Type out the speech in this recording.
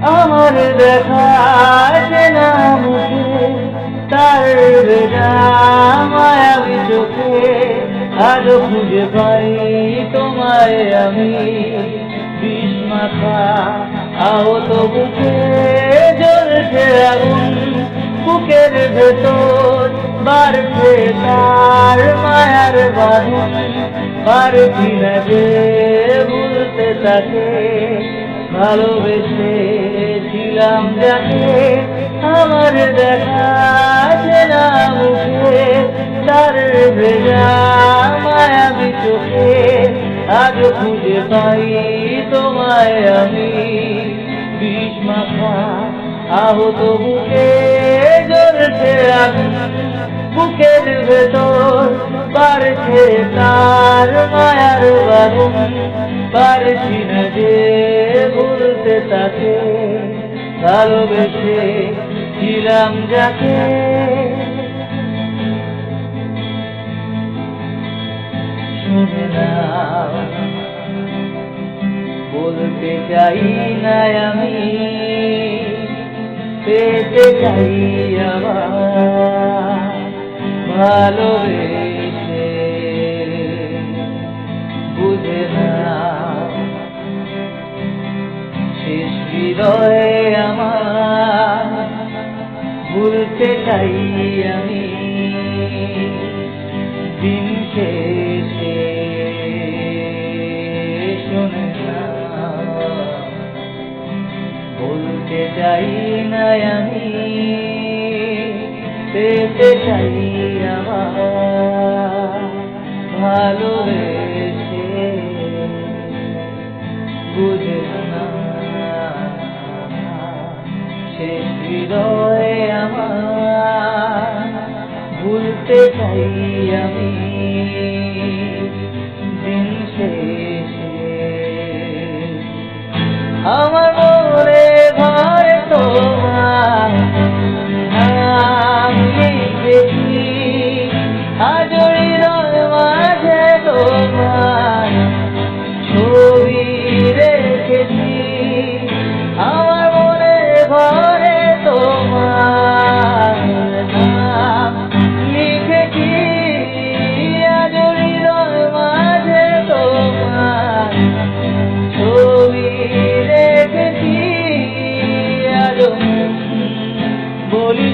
আমার দেখা চেনা মুখে তার ভেজা মায়াবী চোখে আজও খুঁজে পাই তোমায় আমি। বিষ মাখা আহত বুকে জ্বলছে আগুন, বুকের ভেতর বাড়ছে তার মায়ার বাঁধন। পারছি না যে ভুলতে তাকে, ভালোবেসেছিলাম যাকে। আমার দেখা চেনা মুখে তার ভেজা মায়াবী চোখে আজও খুঁজে পাই তোমায় আমি। বিষ মাখা আহত বুকে জ্বলছে আগুন, বুকের ভেতর বাড়ছে তার মায়ার বাঁধন। পারছি না যে ভুলতে তাকে, ভালোবেসেছিলাম যাকে। শুনে নাও, বলতে চাই না আমি, পেতে চাই আবার ভালোবেসে। বুঝে না শেষ হৃদয়ে আমার, ভুলতে চাই আমি দিন শেষে। শোনে না, বলতে চাই না আমি, পেতে চাই আমার ভালোবেসে। বুঝে না শেষ হৃদয়ে আমার, ভুলতে চাই আমি দিন শেষে। আমার মনে ঘরে তোমার নাম লিখেছি, আজ হৃদয় মাঝে তোমার ছবি রেখেছি। আমার মনে ঘরে তোমার নাম লিখেছি, আজ হৃদয় মাঝে তোমার ছবি রেখেছি। আজ বলি